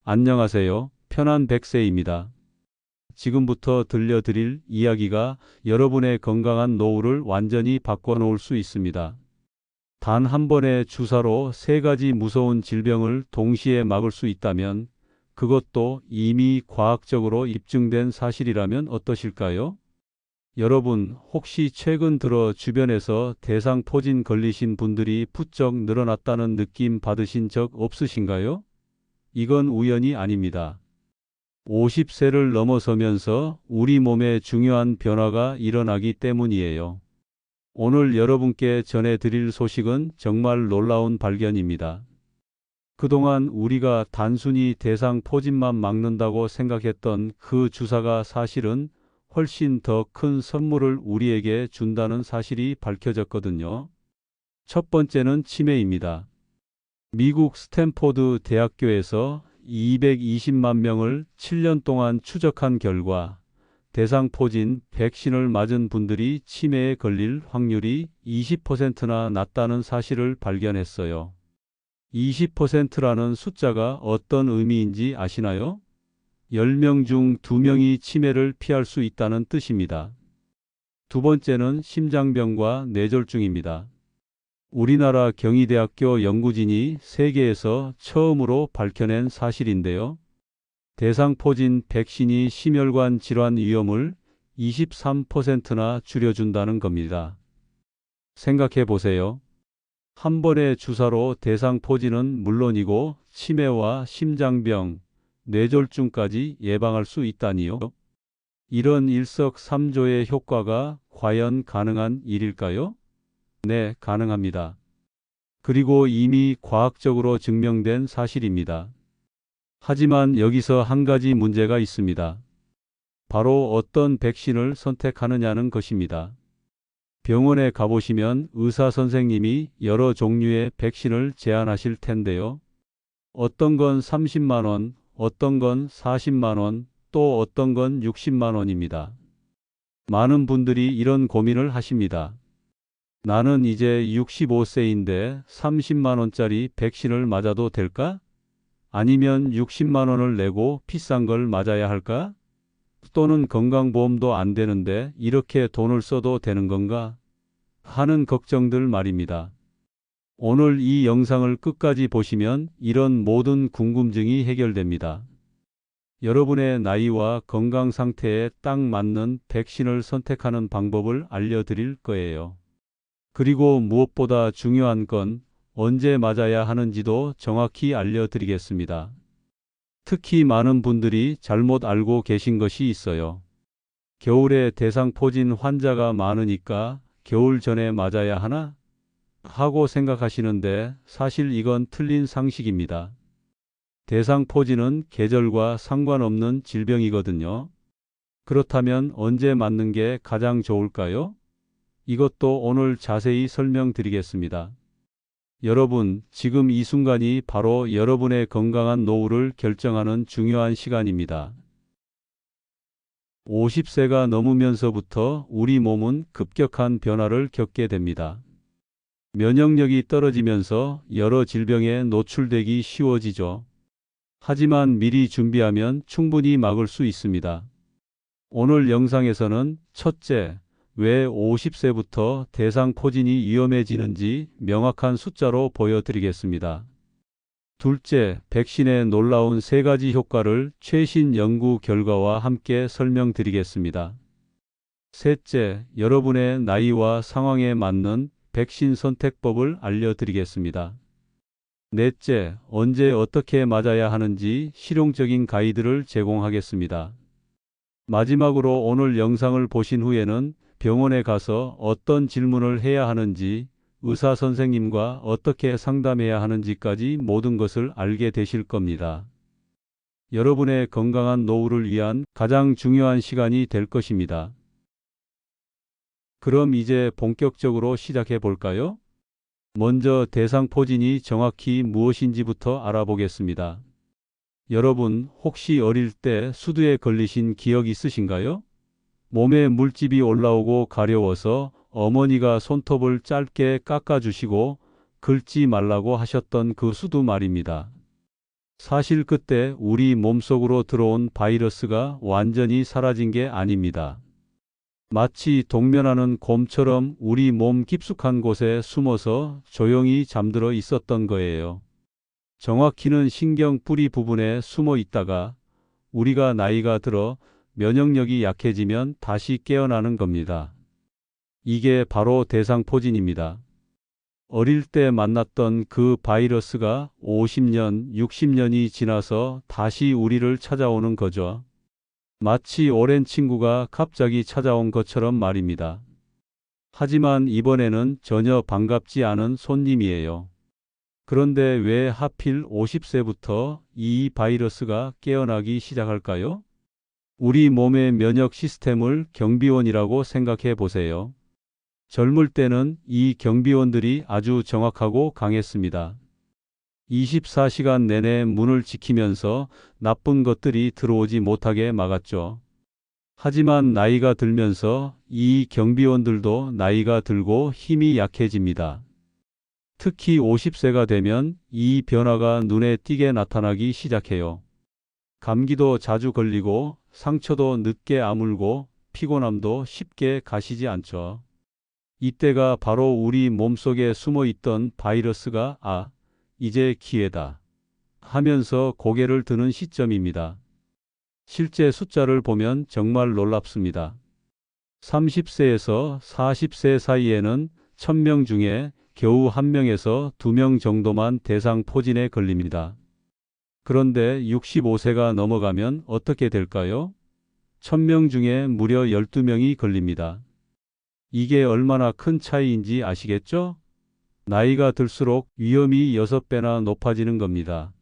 안녕하세요. 편한 백세입니다. 지금부터 들려드릴 이야기가 여러분의 건강한 노후를 완전히 바꿔놓을 수 있습니다. 단 한 번의 주사로 세 가지 무서운 질병을 동시에 막을 수 있다면, 그것도 이미 과학적으로 입증된 사실이라면 어떠실까요? 여러분, 혹시 최근 들어 주변에서 대상포진 걸리신 분들이 부쩍 늘어났다는 느낌 받으신 적 없으신가요? 이건 우연이 아닙니다. 50세를 넘어서면서 우리 몸에 중요한 변화가 일어나기 때문이에요. 오늘 여러분께 전해드릴 소식은 정말 놀라운 발견입니다. 그동안 우리가 단순히 대상포진만 막는다고 생각했던 그 주사가 사실은 훨씬 더 큰 선물을 우리에게 준다는 사실이 밝혀졌거든요. 첫 번째는 치매입니다. 미국 스탠포드 대학교에서 220만 명을 7년 동안 추적한 결과 대상포진 백신을 맞은 분들이 치매에 걸릴 확률이 20%나 낮다는 사실을 발견했어요. 20%라는 숫자가 어떤 의미인지 아시나요? 10명 중 2명이 치매를 피할 수 있다는 뜻입니다. 두 번째는 심장병과 뇌졸중입니다. 우리나라 경희대학교 연구진이 세계에서 처음으로 밝혀낸 사실인데요. 대상포진 백신이 심혈관 질환 위험을 23%나 줄여준다는 겁니다. 생각해 보세요. 한 번의 주사로 대상포진은 물론이고 치매와 심장병, 뇌졸중까지 예방할 수 있다니요. 이런 일석삼조의 효과가 과연 가능한 일일까요? 네, 가능합니다. 그리고 이미 과학적으로 증명된 사실입니다. 하지만 여기서 한 가지 문제가 있습니다. 바로 어떤 백신을 선택하느냐는 것입니다. 병원에 가보시면 의사 선생님이 여러 종류의 백신을 제안하실 텐데요. 어떤 건 30만 원, 어떤 건 40만 원, 또 어떤 건 60만 원입니다. 많은 분들이 이런 고민을 하십니다. 나는 이제 65세인데 30만 원짜리 백신을 맞아도 될까? 아니면 60만 원을 내고 비싼 걸 맞아야 할까? 또는 건강보험도 안 되는데 이렇게 돈을 써도 되는 건가? 하는 걱정들 말입니다. 오늘 이 영상을 끝까지 보시면 이런 모든 궁금증이 해결됩니다. 여러분의 나이와 건강 상태에 딱 맞는 백신을 선택하는 방법을 알려드릴 거예요. 그리고 무엇보다 중요한 건 언제 맞아야 하는지도 정확히 알려드리겠습니다. 특히 많은 분들이 잘못 알고 계신 것이 있어요. 겨울에 대상포진 환자가 많으니까 겨울 전에 맞아야 하나? 하고 생각하시는데 사실 이건 틀린 상식입니다. 대상포진은 계절과 상관없는 질병이거든요. 그렇다면 언제 맞는 게 가장 좋을까요? 이것도 오늘 자세히 설명드리겠습니다. 여러분, 지금 이 순간이 바로 여러분의 건강한 노후를 결정하는 중요한 시간입니다. 50세가 넘으면서부터 우리 몸은 급격한 변화를 겪게 됩니다. 면역력이 떨어지면서 여러 질병에 노출되기 쉬워지죠. 하지만 미리 준비하면 충분히 막을 수 있습니다. 오늘 영상에서는 첫째, 왜 50세부터 대상포진이 위험해지는지 명확한 숫자로 보여드리겠습니다. 둘째, 백신의 놀라운 세 가지 효과를 최신 연구 결과와 함께 설명드리겠습니다. 셋째, 여러분의 나이와 상황에 맞는 백신 선택법을 알려드리겠습니다. 넷째, 언제 어떻게 맞아야 하는지 실용적인 가이드를 제공하겠습니다. 마지막으로 오늘 영상을 보신 후에는 병원에 가서 어떤 질문을 해야 하는지, 의사 선생님과 어떻게 상담해야 하는지까지 모든 것을 알게 되실 겁니다. 여러분의 건강한 노후를 위한 가장 중요한 시간이 될 것입니다. 그럼 이제 본격적으로 시작해 볼까요? 먼저 대상포진이 정확히 무엇인지부터 알아보겠습니다. 여러분, 혹시 어릴 때 수두에 걸리신 기억 있으신가요? 몸에 물집이 올라오고 가려워서 어머니가 손톱을 짧게 깎아주시고 긁지 말라고 하셨던 그 수두 말입니다. 사실 그때 우리 몸속으로 들어온 바이러스가 완전히 사라진 게 아닙니다. 마치 동면하는 곰처럼 우리 몸 깊숙한 곳에 숨어서 조용히 잠들어 있었던 거예요. 정확히는 신경 뿌리 부분에 숨어 있다가 우리가 나이가 들어 면역력이 약해지면 다시 깨어나는 겁니다. 이게 바로 대상포진입니다. 어릴 때 만났던 그 바이러스가 50년, 60년이 지나서 다시 우리를 찾아오는 거죠. 마치 오랜 친구가 갑자기 찾아온 것처럼 말입니다. 하지만 이번에는 전혀 반갑지 않은 손님이에요. 그런데 왜 하필 50세부터 이 바이러스가 깨어나기 시작할까요? 우리 몸의 면역 시스템을 경비원이라고 생각해 보세요. 젊을 때는 이 경비원들이 아주 정확하고 강했습니다. 24시간 내내 문을 지키면서 나쁜 것들이 들어오지 못하게 막았죠. 하지만 나이가 들면서 이 경비원들도 나이가 들고 힘이 약해집니다. 특히 50세가 되면 이 변화가 눈에 띄게 나타나기 시작해요. 감기도 자주 걸리고 상처도 늦게 아물고 피곤함도 쉽게 가시지 않죠. 이때가 바로 우리 몸속에 숨어 있던 바이러스가 이제 기회다 하면서 고개를 드는 시점입니다. 실제 숫자를 보면 정말 놀랍습니다. 30세에서 40세 사이에는 1000명 중에 겨우 1명에서 2명 정도만 대상포진에 걸립니다. 그런데 65세가 넘어가면 어떻게 될까요? 1000명 중에 무려 12명이 걸립니다. 이게 얼마나 큰 차이인지 아시겠죠? 나이가 들수록 위험이 6배나 높아지는 겁니다.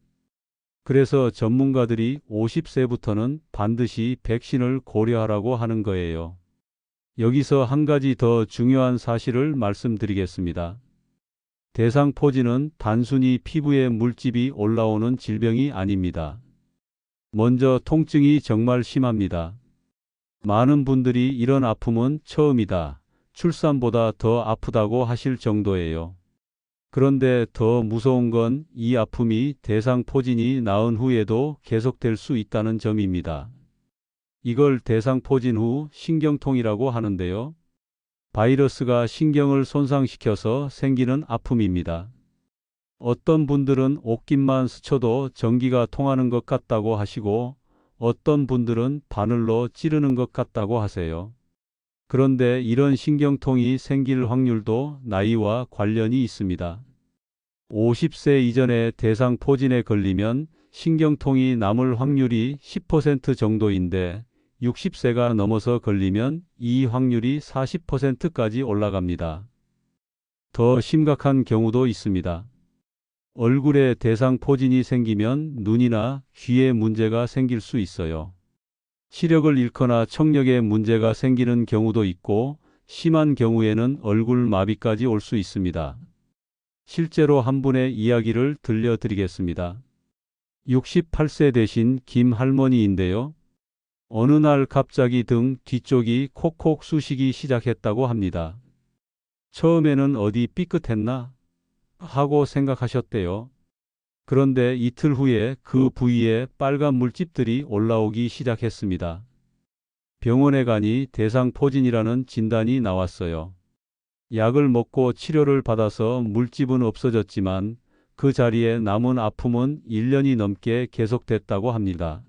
그래서 전문가들이 50세부터는 반드시 백신을 고려하라고 하는 거예요. 여기서 한 가지 더 중요한 사실을 말씀드리겠습니다. 대상포진은 단순히 피부에 물집이 올라오는 질병이 아닙니다. 먼저 통증이 정말 심합니다. 많은 분들이 이런 아픔은 처음이다, 출산보다 더 아프다고 하실 정도예요. 그런데 더 무서운 건 이 아픔이 대상포진이 나은 후에도 계속될 수 있다는 점입니다. 이걸 대상포진 후 신경통이라고 하는데요. 바이러스가 신경을 손상시켜서 생기는 아픔입니다. 어떤 분들은 옷깃만 스쳐도 전기가 통하는 것 같다고 하시고 어떤 분들은 바늘로 찌르는 것 같다고 하세요. 그런데 이런 신경통이 생길 확률도 나이와 관련이 있습니다. 50세 이전에 대상포진에 걸리면 신경통이 남을 확률이 10% 정도인데 60세가 넘어서 걸리면 이 확률이 40%까지 올라갑니다. 더 심각한 경우도 있습니다. 얼굴에 대상포진이 생기면 눈이나 귀에 문제가 생길 수 있어요. 시력을 잃거나 청력에 문제가 생기는 경우도 있고 심한 경우에는 얼굴 마비까지 올 수 있습니다. 실제로 한 분의 이야기를 들려드리겠습니다. 68세 되신 김 할머니인데요. 어느 날 갑자기 등 뒤쪽이 콕콕 쑤시기 시작했다고 합니다. 처음에는 어디 삐끗했나 하고 생각하셨대요. 그런데 이틀 후에 그 부위에 빨간 물집들이 올라오기 시작했습니다. 병원에 가니 대상포진이라는 진단이 나왔어요. 약을 먹고 치료를 받아서 물집은 없어졌지만 그 자리에 남은 아픔은 1년이 넘게 계속됐다고 합니다.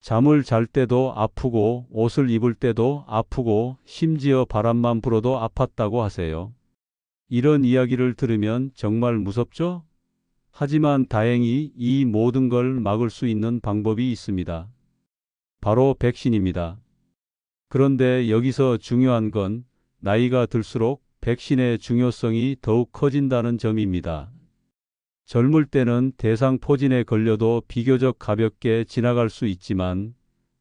잠을 잘 때도 아프고 옷을 입을 때도 아프고 심지어 바람만 불어도 아팠다고 하세요. 이런 이야기를 들으면 정말 무섭죠? 하지만 다행히 이 모든 걸 막을 수 있는 방법이 있습니다. 바로 백신입니다. 그런데 여기서 중요한 건 나이가 들수록 백신의 중요성이 더욱 커진다는 점입니다. 젊을 때는 대상포진에 걸려도 비교적 가볍게 지나갈 수 있지만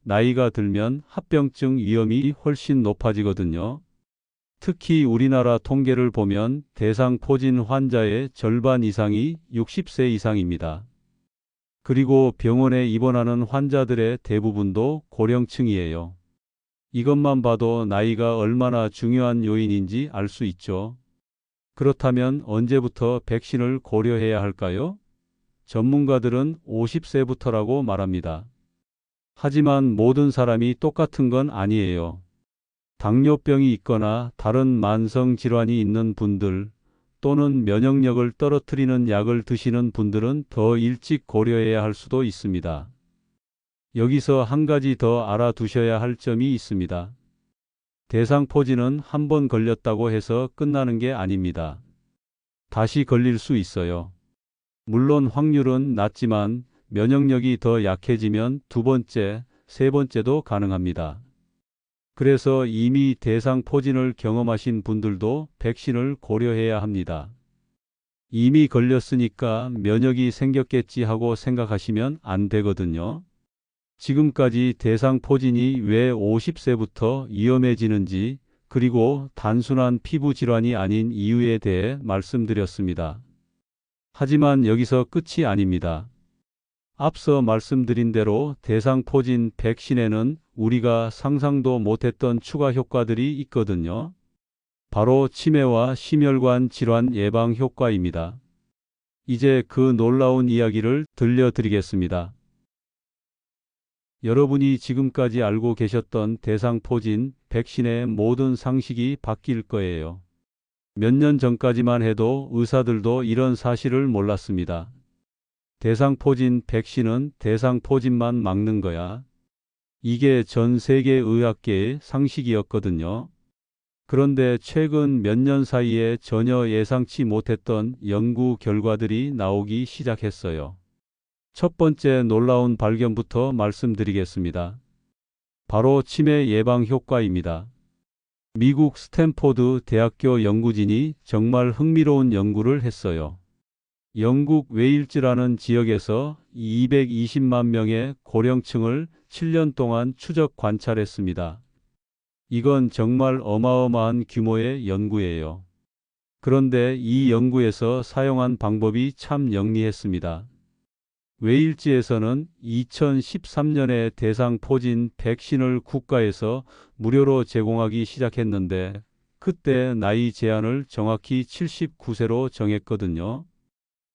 나이가 들면 합병증 위험이 훨씬 높아지거든요. 특히 우리나라 통계를 보면 대상포진 환자의 절반 이상이 60세 이상입니다. 그리고 병원에 입원하는 환자들의 대부분도 고령층이에요. 이것만 봐도 나이가 얼마나 중요한 요인인지 알 수 있죠. 그렇다면 언제부터 백신을 고려해야 할까요? 전문가들은 50세부터라고 말합니다. 하지만 모든 사람이 똑같은 건 아니에요. 당뇨병이 있거나 다른 만성 질환이 있는 분들 또는 면역력을 떨어뜨리는 약을 드시는 분들은 더 일찍 고려해야 할 수도 있습니다. 여기서 한 가지 더 알아두셔야 할 점이 있습니다. 대상포진은 한 번 걸렸다고 해서 끝나는 게 아닙니다. 다시 걸릴 수 있어요. 물론 확률은 낮지만 면역력이 더 약해지면 두 번째, 세 번째도 가능합니다. 그래서 이미 대상포진을 경험하신 분들도 백신을 고려해야 합니다. 이미 걸렸으니까 면역이 생겼겠지 하고 생각하시면 안 되거든요. 지금까지 대상포진이 왜 50세부터 위험해지는지 그리고 단순한 피부 질환이 아닌 이유에 대해 말씀드렸습니다. 하지만 여기서 끝이 아닙니다. 앞서 말씀드린 대로 대상포진 백신에는 우리가 상상도 못했던 추가 효과들이 있거든요. 바로 치매와 심혈관 질환 예방 효과입니다. 이제 그 놀라운 이야기를 들려드리겠습니다. 여러분이 지금까지 알고 계셨던 대상포진 백신의 모든 상식이 바뀔 거예요. 몇 년 전까지만 해도 의사들도 이런 사실을 몰랐습니다. 대상포진 백신은 대상포진만 막는 거야. 이게 전 세계 의학계의 상식이었거든요. 그런데 최근 몇 년 사이에 전혀 예상치 못했던 연구 결과들이 나오기 시작했어요. 첫 번째 놀라운 발견부터 말씀드리겠습니다. 바로 치매 예방 효과입니다. 미국 스탠포드 대학교 연구진이 정말 흥미로운 연구를 했어요. 영국 웨일즈라는 지역에서 220만 명의 고령층을 7년 동안 추적 관찰했습니다. 이건 정말 어마어마한 규모의 연구예요. 그런데 이 연구에서 사용한 방법이 참 영리했습니다. 웨일즈에서는 2013년에 대상포진 백신을 국가에서 무료로 제공하기 시작했는데 그때 나이 제한을 정확히 79세로 정했거든요.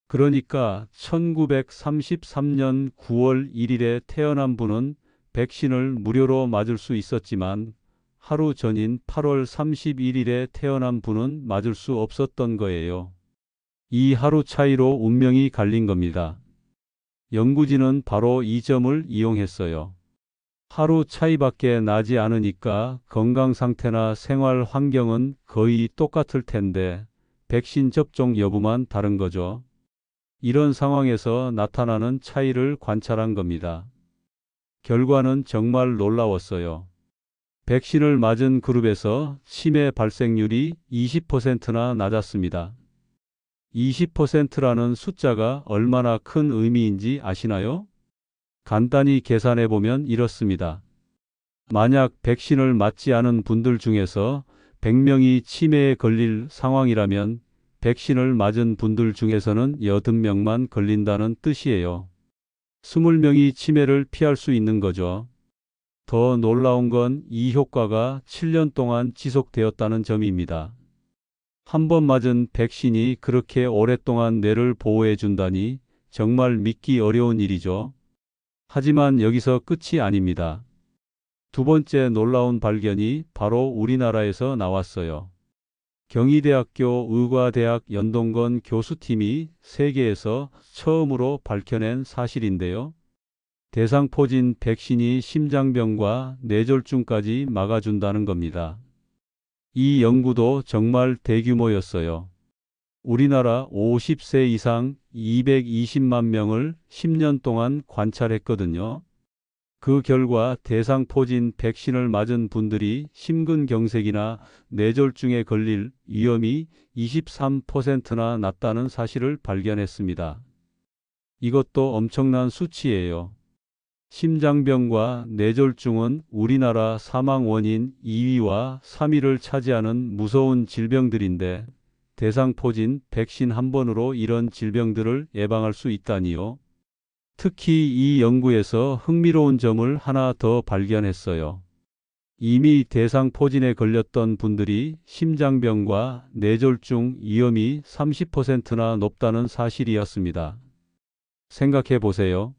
그러니까 1933년 9월 1일에 태어난 분은 백신을 무료로 맞을 수 있었지만 하루 전인 8월 31일에 태어난 분은 맞을 수 없었던 거예요. 이 하루 차이로 운명이 갈린 겁니다. 연구진은 바로 이 점을 이용했어요. 하루 차이밖에 나지 않으니까 건강 상태나 생활 환경은 거의 똑같을 텐데 백신 접종 여부만 다른 거죠. 이런 상황에서 나타나는 차이를 관찰한 겁니다. 결과는 정말 놀라웠어요. 백신을 맞은 그룹에서 치매 발생률이 20%나 낮았습니다. 20%라는 숫자가 얼마나 큰 의미인지 아시나요? 간단히 계산해 보면 이렇습니다. 만약 백신을 맞지 않은 분들 중에서 100명이 치매에 걸릴 상황이라면 백신을 맞은 분들 중에서는 80명만 걸린다는 뜻이에요. 20명이 치매를 피할 수 있는 거죠. 더 놀라운 건 이 효과가 7년 동안 지속되었다는 점입니다. 한 번 맞은 백신이 그렇게 오랫동안 뇌를 보호해 준다니 정말 믿기 어려운 일이죠. 하지만 여기서 끝이 아닙니다. 두 번째 놀라운 발견이 바로 우리나라에서 나왔어요. 경희대학교 의과대학 연동건 교수팀이 세계에서 처음으로 밝혀낸 사실인데요. 대상포진 백신이 심장병과 뇌졸중까지 막아준다는 겁니다. 이 연구도 정말 대규모였어요. 우리나라 50세 이상 220만 명을 10년 동안 관찰했거든요. 그 결과 대상포진 백신을 맞은 분들이 심근경색이나 뇌졸중에 걸릴 위험이 23%나 낮다는 사실을 발견했습니다. 이것도 엄청난 수치예요. 심장병과 뇌졸중은 우리나라 사망 원인 2위와 3위를 차지하는 무서운 질병들인데 대상포진 백신 한 번으로 이런 질병들을 예방할 수 있다니요. 특히 이 연구에서 흥미로운 점을 하나 더 발견했어요. 이미 대상포진에 걸렸던 분들이 심장병과 뇌졸중 위험이 30%나 높다는 사실이었습니다. 생각해 보세요.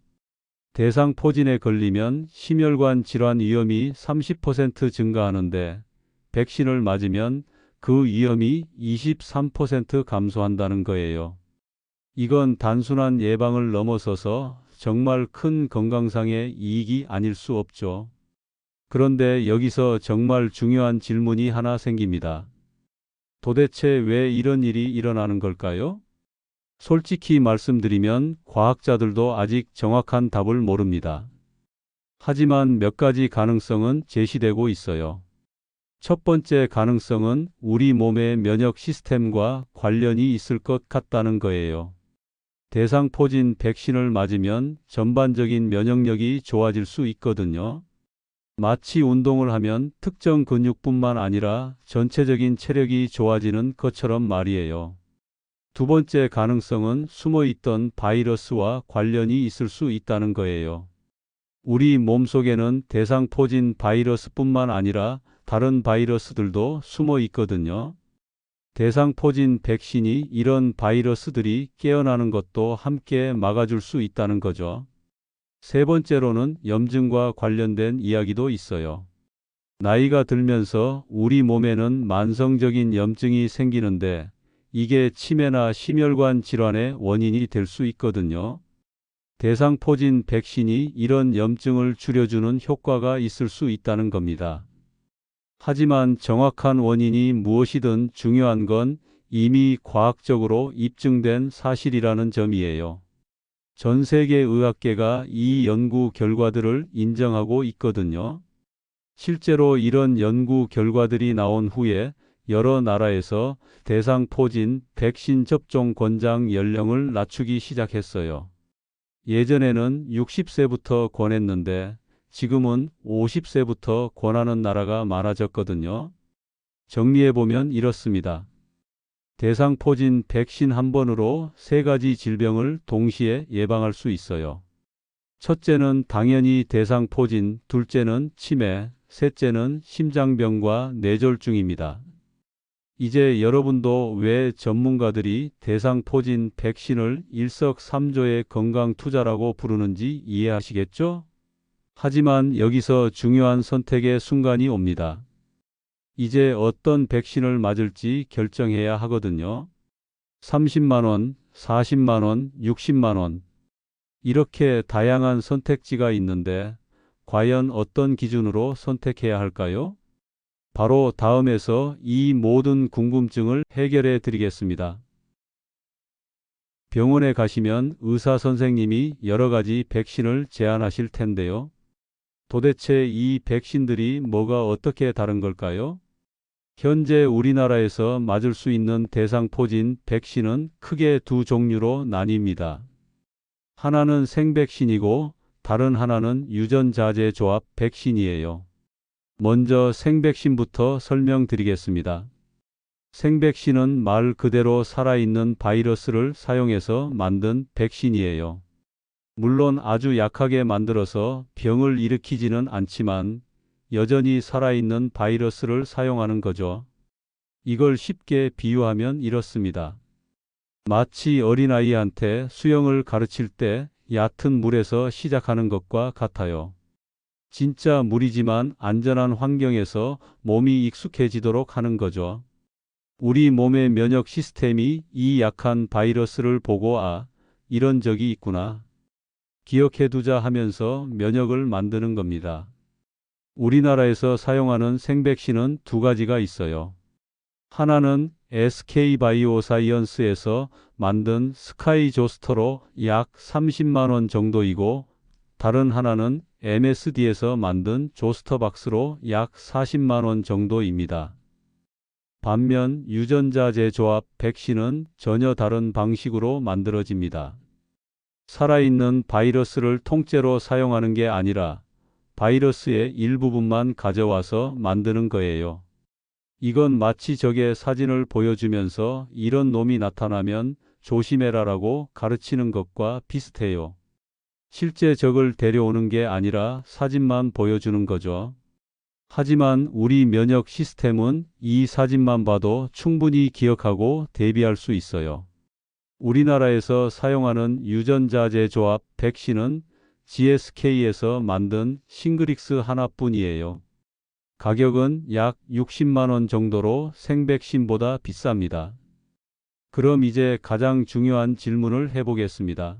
대상포진에 걸리면 심혈관 질환 위험이 30% 증가하는데 백신을 맞으면 그 위험이 23% 감소한다는 거예요. 이건 단순한 예방을 넘어서서 정말 큰 건강상의 이익이 아닐 수 없죠. 그런데 여기서 정말 중요한 질문이 하나 생깁니다. 도대체 왜 이런 일이 일어나는 걸까요? 솔직히 말씀드리면 과학자들도 아직 정확한 답을 모릅니다. 하지만 몇 가지 가능성은 제시되고 있어요. 첫 번째 가능성은 우리 몸의 면역 시스템과 관련이 있을 것 같다는 거예요. 대상포진 백신을 맞으면 전반적인 면역력이 좋아질 수 있거든요. 마치 운동을 하면 특정 근육뿐만 아니라 전체적인 체력이 좋아지는 것처럼 말이에요. 두 번째 가능성은 숨어있던 바이러스와 관련이 있을 수 있다는 거예요. 우리 몸속에는 대상포진 바이러스뿐만 아니라 다른 바이러스들도 숨어 있거든요. 대상포진 백신이 이런 바이러스들이 깨어나는 것도 함께 막아줄 수 있다는 거죠. 세 번째로는 염증과 관련된 이야기도 있어요. 나이가 들면서 우리 몸에는 만성적인 염증이 생기는데 이게 치매나 심혈관 질환의 원인이 될 수 있거든요. 대상포진 백신이 이런 염증을 줄여주는 효과가 있을 수 있다는 겁니다. 하지만 정확한 원인이 무엇이든 중요한 건 이미 과학적으로 입증된 사실이라는 점이에요. 전 세계 의학계가 이 연구 결과들을 인정하고 있거든요. 실제로 이런 연구 결과들이 나온 후에 여러 나라에서 대상포진 백신 접종 권장 연령을 낮추기 시작했어요. 예전에는 60세부터 권했는데 지금은 50세부터 권하는 나라가 많아졌거든요. 정리해보면 이렇습니다. 대상포진 백신 한 번으로 세 가지 질병을 동시에 예방할 수 있어요. 첫째는 당연히 대상포진, 둘째는 치매, 셋째는 심장병과 뇌졸중입니다. 이제 여러분도 왜 전문가들이 대상포진 백신을 일석삼조의 건강 투자라고 부르는지 이해하시겠죠? 하지만 여기서 중요한 선택의 순간이 옵니다. 이제 어떤 백신을 맞을지 결정해야 하거든요. 30만 원, 40만 원, 60만 원. 이렇게 다양한 선택지가 있는데 과연 어떤 기준으로 선택해야 할까요? 바로 다음에서 이 모든 궁금증을 해결해 드리겠습니다. 병원에 가시면 의사 선생님이 여러 가지 백신을 제안하실 텐데요. 도대체 이 백신들이 뭐가 어떻게 다른 걸까요? 현재 우리나라에서 맞을 수 있는 대상포진 백신은 크게 두 종류로 나뉩니다. 하나는 생백신이고 다른 하나는 유전자재 조합 백신이에요. 먼저 생백신부터 설명드리겠습니다. 생백신은 말 그대로 살아있는 바이러스를 사용해서 만든 백신이에요. 물론 아주 약하게 만들어서 병을 일으키지는 않지만 여전히 살아있는 바이러스를 사용하는 거죠. 이걸 쉽게 비유하면 이렇습니다. 마치 어린아이한테 수영을 가르칠 때 얕은 물에서 시작하는 것과 같아요. 진짜 물이지만 안전한 환경에서 몸이 익숙해지도록 하는 거죠. 우리 몸의 면역 시스템이 이 약한 바이러스를 보고 이런 적이 있구나. 기억해두자 하면서 면역을 만드는 겁니다. 우리나라에서 사용하는 생백신은 두 가지가 있어요. 하나는 SK바이오사이언스에서 만든 스카이조스터로 약 30만 원 정도이고 다른 하나는 MSD에서 만든 조스터박스로 약 40만 원 정도입니다. 반면 유전자재 조합 백신은 전혀 다른 방식으로 만들어집니다. 살아있는 바이러스를 통째로 사용하는 게 아니라 바이러스의 일부분만 가져와서 만드는 거예요. 이건 마치 적의 사진을 보여주면서 이런 놈이 나타나면 조심해라라고 가르치는 것과 비슷해요. 실제 적을 데려오는 게 아니라 사진만 보여주는 거죠. 하지만 우리 면역 시스템은 이 사진만 봐도 충분히 기억하고 대비할 수 있어요. 우리나라에서 사용하는 유전자재 조합 백신은 GSK에서 만든 싱그릭스 하나뿐이에요. 가격은 약 60만 원 정도로 생백신보다 비쌉니다. 그럼 이제 가장 중요한 질문을 해보겠습니다.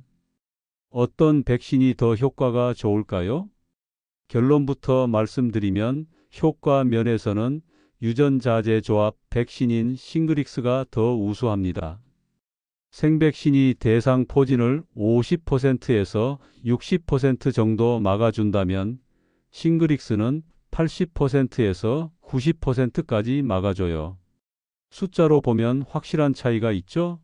어떤 백신이 더 효과가 좋을까요? 결론부터 말씀드리면 효과 면에서는 유전자재 조합 백신인 싱그릭스가 더 우수합니다. 생백신이 대상 포진을 50%에서 60% 정도 막아준다면 싱그릭스는 80%에서 90%까지 막아줘요. 숫자로 보면 확실한 차이가 있죠?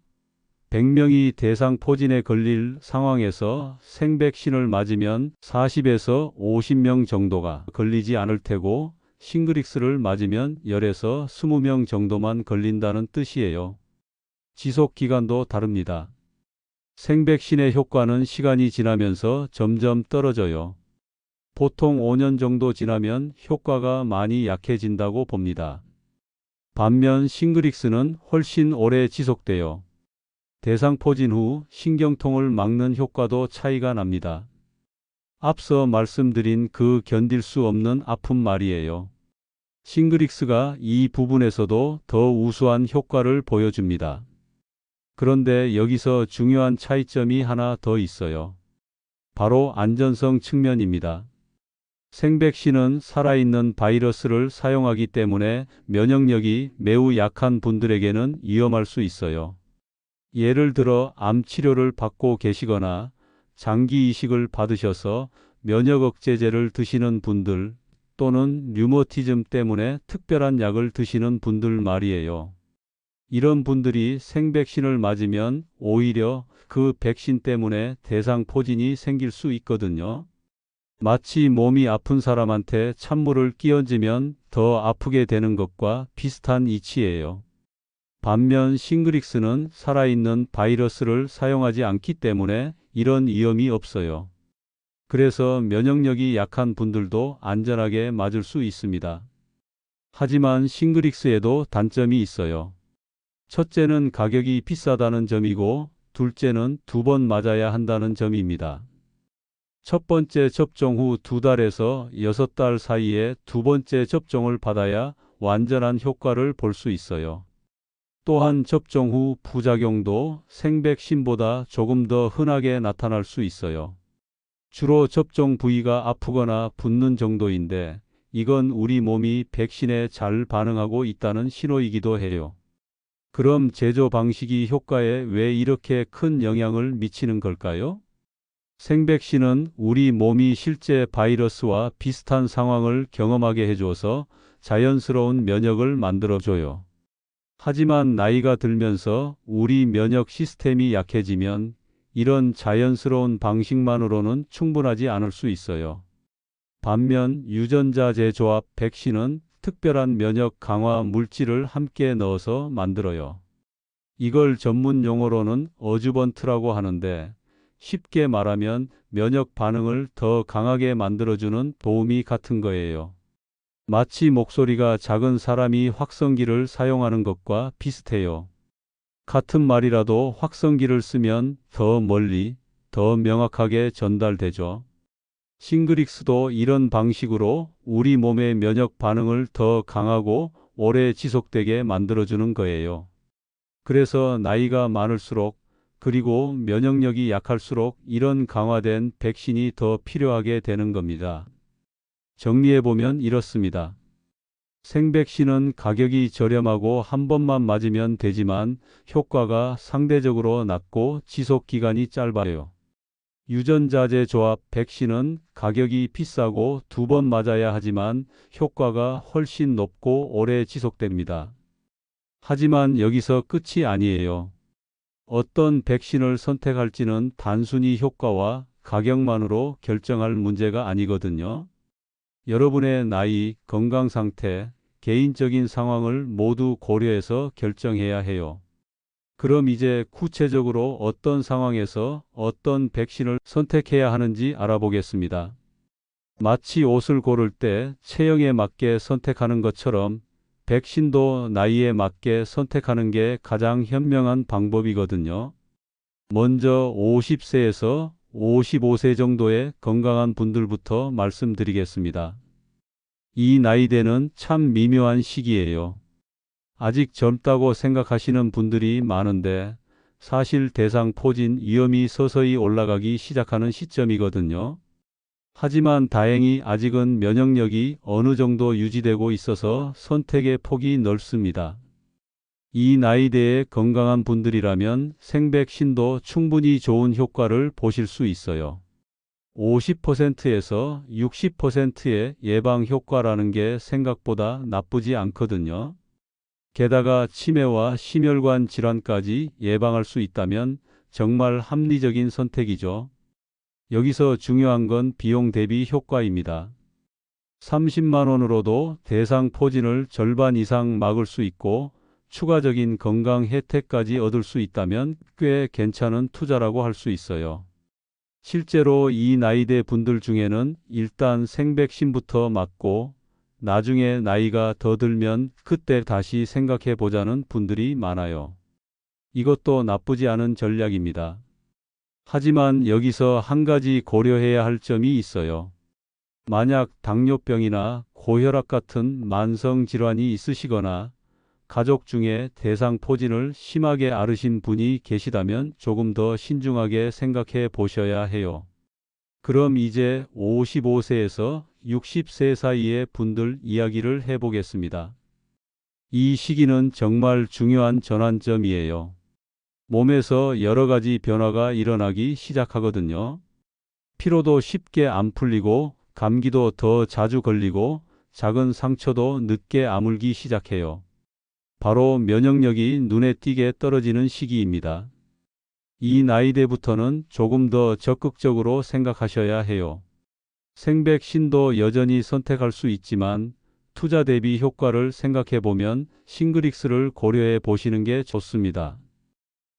100명이 대상 포진에 걸릴 상황에서 생백신을 맞으면 40에서 50명 정도가 걸리지 않을 테고 싱그릭스를 맞으면 10에서 20명 정도만 걸린다는 뜻이에요. 지속 기간도 다릅니다. 생백신의 효과는 시간이 지나면서 점점 떨어져요. 보통 5년 정도 지나면 효과가 많이 약해진다고 봅니다. 반면 싱그릭스는 훨씬 오래 지속돼요. 대상 포진 후 신경통을 막는 효과도 차이가 납니다. 앞서 말씀드린 그 견딜 수 없는 아픔 말이에요. 싱그릭스가 이 부분에서도 더 우수한 효과를 보여줍니다. 그런데 여기서 중요한 차이점이 하나 더 있어요. 바로 안전성 측면입니다. 생백신은 살아있는 바이러스를 사용하기 때문에 면역력이 매우 약한 분들에게는 위험할 수 있어요. 예를 들어 암 치료를 받고 계시거나 장기 이식을 받으셔서 면역 억제제를 드시는 분들 또는 류머티즘 때문에 특별한 약을 드시는 분들 말이에요. 이런 분들이 생백신을 맞으면 오히려 그 백신 때문에 대상 포진이 생길 수 있거든요. 마치 몸이 아픈 사람한테 찬물을 끼얹으면 더 아프게 되는 것과 비슷한 이치예요. 반면 싱그릭스는 살아있는 바이러스를 사용하지 않기 때문에 이런 위험이 없어요. 그래서 면역력이 약한 분들도 안전하게 맞을 수 있습니다. 하지만 싱그릭스에도 단점이 있어요. 첫째는 가격이 비싸다는 점이고 둘째는 2번 맞아야 한다는 점입니다. 첫 번째 접종 후 2달에서 6달 사이에 두 번째 접종을 받아야 완전한 효과를 볼 수 있어요. 또한 접종 후 부작용도 생백신보다 조금 더 흔하게 나타날 수 있어요. 주로 접종 부위가 아프거나 붓는 정도인데 이건 우리 몸이 백신에 잘 반응하고 있다는 신호이기도 해요. 그럼 제조 방식이 효과에 왜 이렇게 큰 영향을 미치는 걸까요? 생백신은 우리 몸이 실제 바이러스와 비슷한 상황을 경험하게 해줘서 자연스러운 면역을 만들어줘요. 하지만 나이가 들면서 우리 면역 시스템이 약해지면 이런 자연스러운 방식만으로는 충분하지 않을 수 있어요. 반면 유전자재 조합 백신은 특별한 면역 강화 물질을 함께 넣어서 만들어요. 이걸 전문 용어로는 어주번트라고 하는데 쉽게 말하면 면역 반응을 더 강하게 만들어주는 도우미 같은 거예요. 마치 목소리가 작은 사람이 확성기를 사용하는 것과 비슷해요. 같은 말이라도 확성기를 쓰면 더 멀리, 더 명확하게 전달되죠. 싱그릭스도 이런 방식으로 우리 몸의 면역 반응을 더 강하고 오래 지속되게 만들어주는 거예요. 그래서 나이가 많을수록 그리고 면역력이 약할수록 이런 강화된 백신이 더 필요하게 되는 겁니다. 정리해보면 이렇습니다. 생백신은 가격이 저렴하고 한 번만 맞으면 되지만 효과가 상대적으로 낮고 지속 기간이 짧아요. 유전자재 조합 백신은 가격이 비싸고 2번 맞아야 하지만 효과가 훨씬 높고 오래 지속됩니다. 하지만 여기서 끝이 아니에요. 어떤 백신을 선택할지는 단순히 효과와 가격만으로 결정할 문제가 아니거든요. 여러분의 나이, 건강 상태, 개인적인 상황을 모두 고려해서 결정해야 해요. 그럼 이제 구체적으로 어떤 상황에서 어떤 백신을 선택해야 하는지 알아보겠습니다. 마치 옷을 고를 때 체형에 맞게 선택하는 것처럼 백신도 나이에 맞게 선택하는 게 가장 현명한 방법이거든요. 먼저 50세에서 55세 정도의 건강한 분들부터 말씀드리겠습니다. 이 나이대는 참 미묘한 시기예요. 아직 젊다고 생각하시는 분들이 많은데 사실 대상포진 위험이 서서히 올라가기 시작하는 시점이거든요. 하지만 다행히 아직은 면역력이 어느 정도 유지되고 있어서 선택의 폭이 넓습니다. 이 나이대의 건강한 분들이라면 생백신도 충분히 좋은 효과를 보실 수 있어요. 50%에서 60%의 예방 효과라는 게 생각보다 나쁘지 않거든요. 게다가 치매와 심혈관 질환까지 예방할 수 있다면 정말 합리적인 선택이죠. 여기서 중요한 건 비용 대비 효과입니다. 30만 원으로도 대상포진을 절반 이상 막을 수 있고 추가적인 건강 혜택까지 얻을 수 있다면 꽤 괜찮은 투자라고 할 수 있어요. 실제로 이 나이대 분들 중에는 일단 생백신부터 맞고 나중에 나이가 더 들면 그때 다시 생각해 보자는 분들이 많아요. 이것도 나쁘지 않은 전략입니다. 하지만 여기서 한 가지 고려해야 할 점이 있어요. 만약 당뇨병이나 고혈압 같은 만성 질환이 있으시거나 가족 중에 대상포진을 심하게 앓으신 분이 계시다면 조금 더 신중하게 생각해 보셔야 해요. 그럼 이제 55세에서 60세 사이의 분들 이야기를 해보겠습니다. 이 시기는 정말 중요한 전환점이에요. 몸에서 여러 가지 변화가 일어나기 시작하거든요. 피로도 쉽게 안 풀리고 감기도 더 자주 걸리고 작은 상처도 늦게 아물기 시작해요. 바로 면역력이 눈에 띄게 떨어지는 시기입니다. 이 나이대부터는 조금 더 적극적으로 생각하셔야 해요. 생백신도 여전히 선택할 수 있지만 투자 대비 효과를 생각해 보면 싱그릭스를 고려해 보시는 게 좋습니다.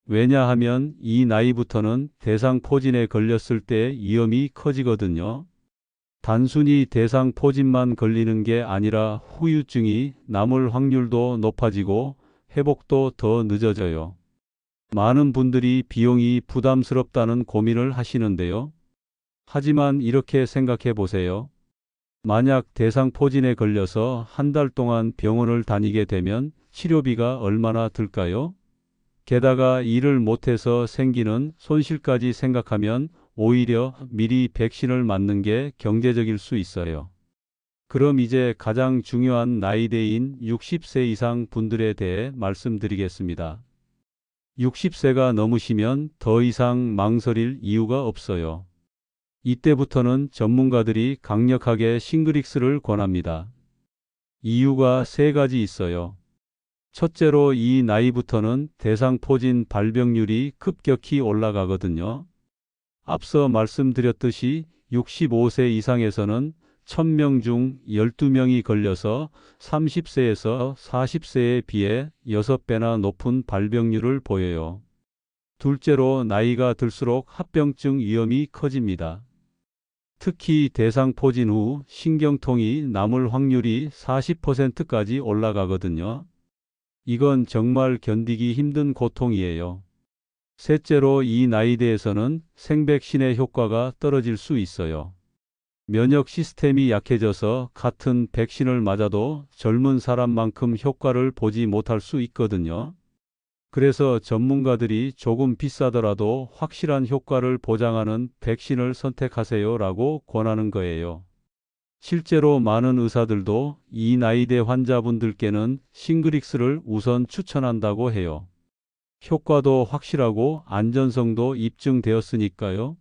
왜냐하면 이 나이부터는 대상포진에 걸렸을 때 위험이 커지거든요. 단순히 대상포진만 걸리는 게 아니라 후유증이 남을 확률도 높아지고 회복도 더 늦어져요. 많은 분들이 비용이 부담스럽다는 고민을 하시는데요. 하지만 이렇게 생각해 보세요. 만약 대상포진에 걸려서 한 달 동안 병원을 다니게 되면 치료비가 얼마나 들까요? 게다가 일을 못해서 생기는 손실까지 생각하면 오히려 미리 백신을 맞는 게 경제적일 수 있어요. 그럼 이제 가장 중요한 나이대인 60세 이상 분들에 대해 말씀드리겠습니다. 60세가 넘으시면 더 이상 망설일 이유가 없어요. 이때부터는 전문가들이 강력하게 싱그릭스를 권합니다. 이유가 세 가지 있어요. 첫째로 이 나이부터는 대상포진 발병률이 급격히 올라가거든요. 앞서 말씀드렸듯이 65세 이상에서는 1000명 중 12명이 걸려서 30세에서 40세에 비해 6배나 높은 발병률을 보여요. 둘째로 나이가 들수록 합병증 위험이 커집니다. 특히 대상포진 후 신경통이 남을 확률이 40%까지 올라가거든요. 이건 정말 견디기 힘든 고통이에요. 셋째로 이 나이대에서는 생백신의 효과가 떨어질 수 있어요. 면역 시스템이 약해져서 같은 백신을 맞아도 젊은 사람만큼 효과를 보지 못할 수 있거든요. 그래서 전문가들이 조금 비싸더라도 확실한 효과를 보장하는 백신을 선택하세요라고 권하는 거예요. 실제로 많은 의사들도 이 나이대 환자분들께는 싱그릭스를 우선 추천한다고 해요. 효과도 확실하고 안전성도 입증되었으니까요.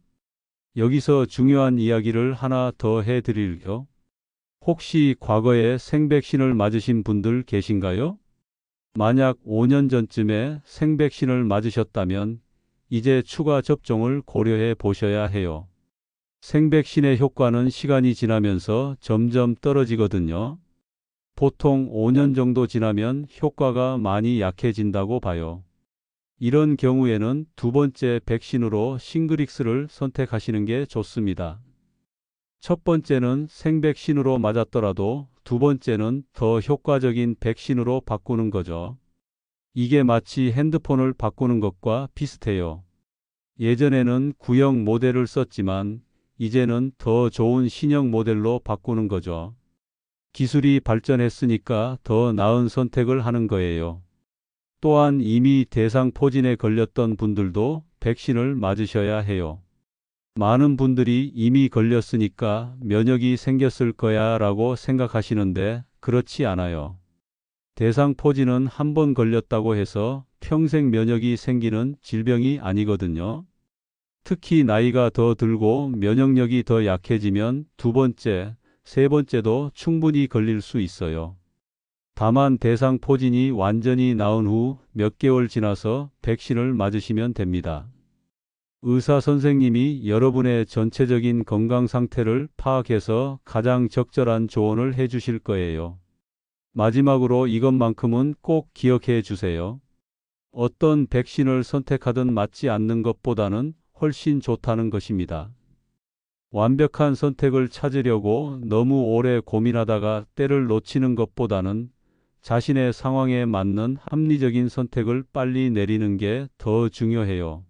여기서 중요한 이야기를 하나 더 해드릴게요. 혹시 과거에 생백신을 맞으신 분들 계신가요? 만약 5년 전쯤에 생백신을 맞으셨다면 이제 추가 접종을 고려해 보셔야 해요. 생백신의 효과는 시간이 지나면서 점점 떨어지거든요. 보통 5년 정도 지나면 효과가 많이 약해진다고 봐요. 이런 경우에는 두 번째 백신으로 싱그릭스를 선택하시는 게 좋습니다. 첫 번째는 생백신으로 맞았더라도 두 번째는 더 효과적인 백신으로 바꾸는 거죠. 이게 마치 핸드폰을 바꾸는 것과 비슷해요. 예전에는 구형 모델을 썼지만 이제는 더 좋은 신형 모델로 바꾸는 거죠. 기술이 발전했으니까 더 나은 선택을 하는 거예요. 또한 이미 대상포진에 걸렸던 분들도 백신을 맞으셔야 해요. 많은 분들이 이미 걸렸으니까 면역이 생겼을 거야 라고 생각하시는데 그렇지 않아요. 대상포진은 한 번 걸렸다고 해서 평생 면역이 생기는 질병이 아니거든요. 특히 나이가 더 들고 면역력이 더 약해지면 두 번째, 세 번째도 충분히 걸릴 수 있어요. 다만 대상포진이 완전히 나은 후 몇 개월 지나서 백신을 맞으시면 됩니다. 의사 선생님이 여러분의 전체적인 건강 상태를 파악해서 가장 적절한 조언을 해 주실 거예요. 마지막으로 이것만큼은 꼭 기억해 주세요. 어떤 백신을 선택하든 맞지 않는 것보다는 훨씬 좋다는 것입니다. 완벽한 선택을 찾으려고 너무 오래 고민하다가 때를 놓치는 것보다는 자신의 상황에 맞는 합리적인 선택을 빨리 내리는 게 더 중요해요.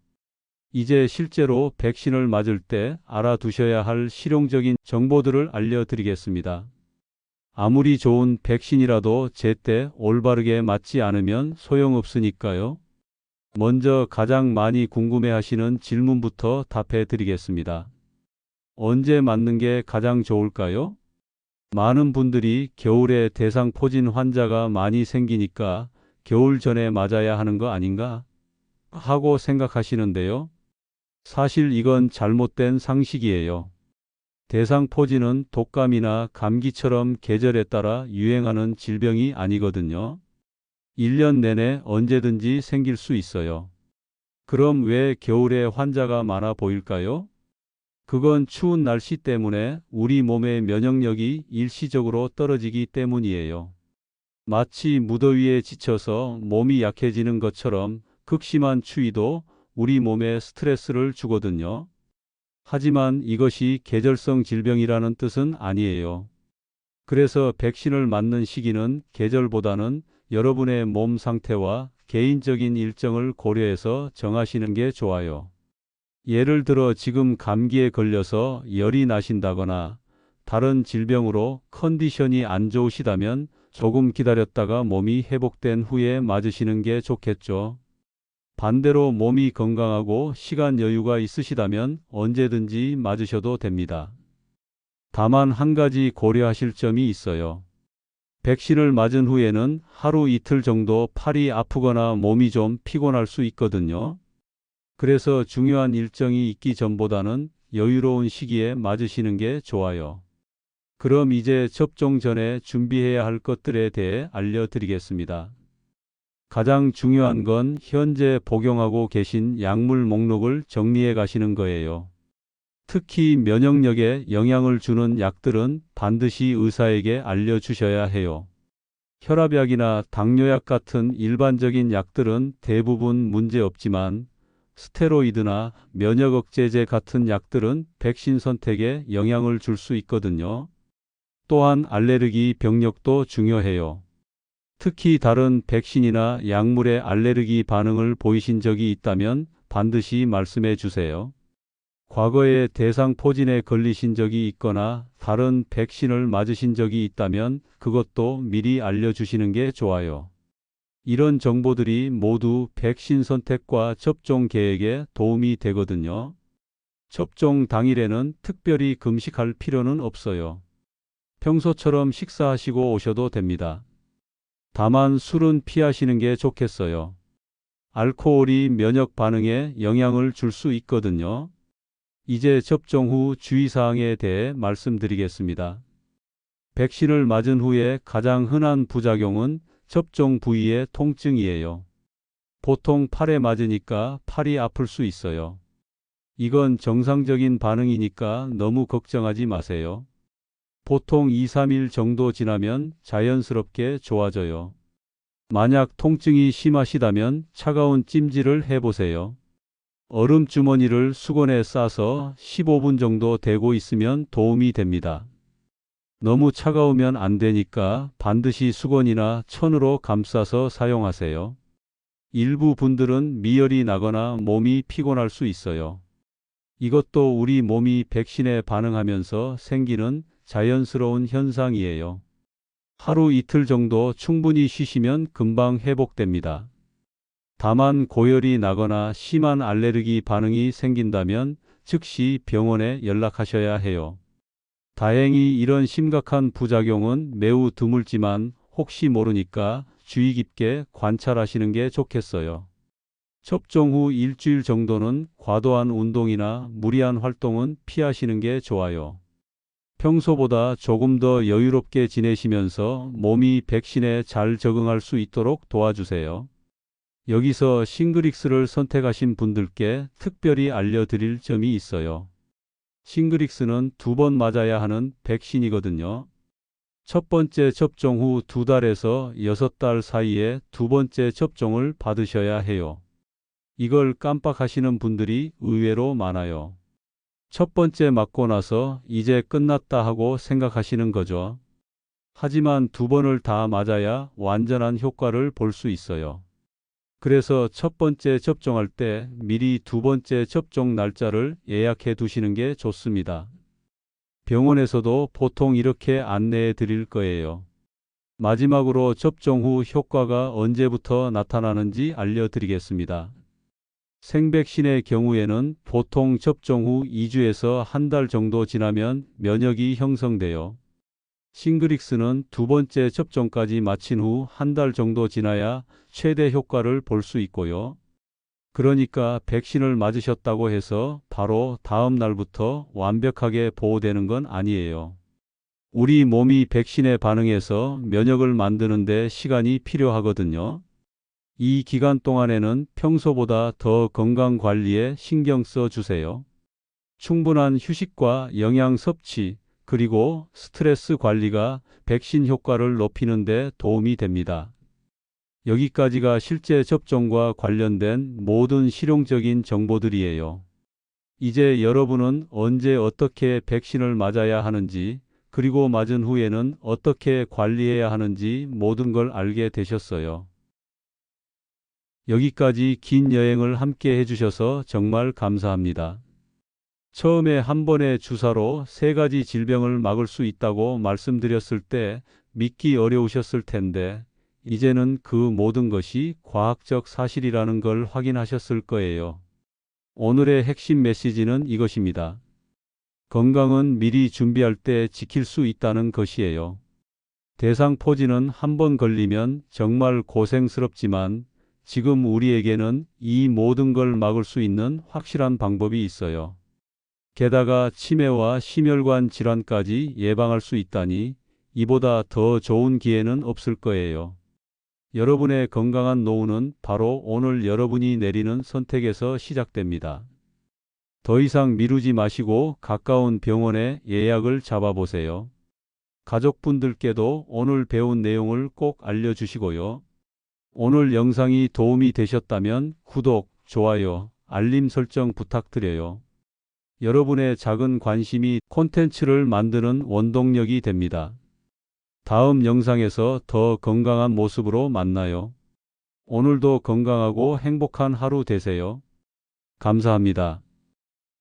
이제 실제로 백신을 맞을 때 알아두셔야 할 실용적인 정보들을 알려드리겠습니다. 아무리 좋은 백신이라도 제때 올바르게 맞지 않으면 소용없으니까요. 먼저 가장 많이 궁금해하시는 질문부터 답해 드리겠습니다. 언제 맞는 게 가장 좋을까요? 많은 분들이 겨울에 대상포진 환자가 많이 생기니까 겨울 전에 맞아야 하는 거 아닌가? 하고 생각하시는데요. 사실 이건 잘못된 상식이에요. 대상포진은 독감이나 감기처럼 계절에 따라 유행하는 질병이 아니거든요. 1년 내내 언제든지 생길 수 있어요. 그럼 왜 겨울에 환자가 많아 보일까요? 그건 추운 날씨 때문에 우리 몸의 면역력이 일시적으로 떨어지기 때문이에요. 마치 무더위에 지쳐서 몸이 약해지는 것처럼 극심한 추위도 우리 몸에 스트레스를 주거든요. 하지만 이것이 계절성 질병이라는 뜻은 아니에요. 그래서 백신을 맞는 시기는 계절보다는 여러분의 몸 상태와 개인적인 일정을 고려해서 정하시는 게 좋아요. 예를 들어 지금 감기에 걸려서 열이 나신다거나 다른 질병으로 컨디션이 안 좋으시다면 조금 기다렸다가 몸이 회복된 후에 맞으시는 게 좋겠죠. 반대로 몸이 건강하고 시간 여유가 있으시다면 언제든지 맞으셔도 됩니다. 다만 한 가지 고려하실 점이 있어요. 백신을 맞은 후에는 하루 이틀 정도 팔이 아프거나 몸이 좀 피곤할 수 있거든요. 그래서 중요한 일정이 있기 전보다는 여유로운 시기에 맞으시는 게 좋아요. 그럼 이제 접종 전에 준비해야 할 것들에 대해 알려드리겠습니다. 가장 중요한 건 현재 복용하고 계신 약물 목록을 정리해 가시는 거예요. 특히 면역력에 영향을 주는 약들은 반드시 의사에게 알려주셔야 해요. 혈압약이나 당뇨약 같은 일반적인 약들은 대부분 문제 없지만 스테로이드나 면역억제제 같은 약들은 백신 선택에 영향을 줄 수 있거든요. 또한 알레르기 병력도 중요해요. 특히 다른 백신이나 약물에 알레르기 반응을 보이신 적이 있다면 반드시 말씀해 주세요. 과거에 대상포진에 걸리신 적이 있거나 다른 백신을 맞으신 적이 있다면 그것도 미리 알려주시는 게 좋아요. 이런 정보들이 모두 백신 선택과 접종 계획에 도움이 되거든요. 접종 당일에는 특별히 금식할 필요는 없어요. 평소처럼 식사하시고 오셔도 됩니다. 다만 술은 피하시는 게 좋겠어요. 알코올이 면역 반응에 영향을 줄 수 있거든요. 이제 접종 후 주의사항에 대해 말씀드리겠습니다. 백신을 맞은 후에 가장 흔한 부작용은 접종 부위의 통증이에요. 보통 팔에 맞으니까 팔이 아플 수 있어요. 이건 정상적인 반응이니까 너무 걱정하지 마세요. 보통 2, 3일 정도 지나면 자연스럽게 좋아져요. 만약 통증이 심하시다면 차가운 찜질을 해보세요. 얼음 주머니를 수건에 싸서 15분 정도 대고 있으면 도움이 됩니다. 너무 차가우면 안 되니까 반드시 수건이나 천으로 감싸서 사용하세요. 일부 분들은 미열이 나거나 몸이 피곤할 수 있어요. 이것도 우리 몸이 백신에 반응하면서 생기는 자연스러운 현상이에요. 하루 이틀 정도 충분히 쉬시면 금방 회복됩니다. 다만 고열이 나거나 심한 알레르기 반응이 생긴다면 즉시 병원에 연락하셔야 해요. 다행히 이런 심각한 부작용은 매우 드물지만 혹시 모르니까 주의 깊게 관찰하시는 게 좋겠어요. 접종 후 일주일 정도는 과도한 운동이나 무리한 활동은 피하시는 게 좋아요. 평소보다 조금 더 여유롭게 지내시면서 몸이 백신에 잘 적응할 수 있도록 도와주세요. 여기서 싱그릭스를 선택하신 분들께 특별히 알려드릴 점이 있어요. 싱그릭스는 2번 맞아야 하는 백신이거든요. 첫 번째 접종 후 2달에서 6달 사이에 두 번째 접종을 받으셔야 해요. 이걸 깜빡하시는 분들이 의외로 많아요. 첫 번째 맞고 나서 이제 끝났다 하고 생각하시는 거죠. 하지만 2번을 다 맞아야 완전한 효과를 볼 수 있어요. 그래서 첫 번째 접종할 때 미리 두 번째 접종 날짜를 예약해 두시는 게 좋습니다. 병원에서도 보통 이렇게 안내해 드릴 거예요. 마지막으로 접종 후 효과가 언제부터 나타나는지 알려드리겠습니다. 생백신의 경우에는 보통 접종 후 2주에서 한 달 정도 지나면 면역이 형성돼요. 싱그릭스는 두 번째 접종까지 마친 후 한 달 정도 지나야 최대 효과를 볼 수 있고요. 그러니까 백신을 맞으셨다고 해서 바로 다음 날부터 완벽하게 보호되는 건 아니에요. 우리 몸이 백신에 반응해서 면역을 만드는 데 시간이 필요하거든요. 이 기간 동안에는 평소보다 더 건강 관리에 신경 써 주세요. 충분한 휴식과 영양 섭취, 그리고 스트레스 관리가 백신 효과를 높이는 데 도움이 됩니다. 여기까지가 실제 접종과 관련된 모든 실용적인 정보들이에요. 이제 여러분은 언제 어떻게 백신을 맞아야 하는지, 그리고 맞은 후에는 어떻게 관리해야 하는지 모든 걸 알게 되셨어요. 여기까지 긴 여행을 함께 해주셔서 정말 감사합니다. 처음에 한 번의 주사로 3가지 질병을 막을 수 있다고 말씀드렸을 때 믿기 어려우셨을 텐데, 이제는 그 모든 것이 과학적 사실이라는 걸 확인하셨을 거예요. 오늘의 핵심 메시지는 이것입니다. 건강은 미리 준비할 때 지킬 수 있다는 것이에요. 대상포진은 한 번 걸리면 정말 고생스럽지만 지금 우리에게는 이 모든 걸 막을 수 있는 확실한 방법이 있어요. 게다가 치매와 심혈관 질환까지 예방할 수 있다니 이보다 더 좋은 기회는 없을 거예요. 여러분의 건강한 노후는 바로 오늘 여러분이 내리는 선택에서 시작됩니다. 더 이상 미루지 마시고 가까운 병원에 예약을 잡아보세요. 가족분들께도 오늘 배운 내용을 꼭 알려주시고요. 오늘 영상이 도움이 되셨다면 구독, 좋아요, 알림 설정 부탁드려요. 여러분의 작은 관심이 콘텐츠를 만드는 원동력이 됩니다. 다음 영상에서 더 건강한 모습으로 만나요. 오늘도 건강하고 행복한 하루 되세요. 감사합니다.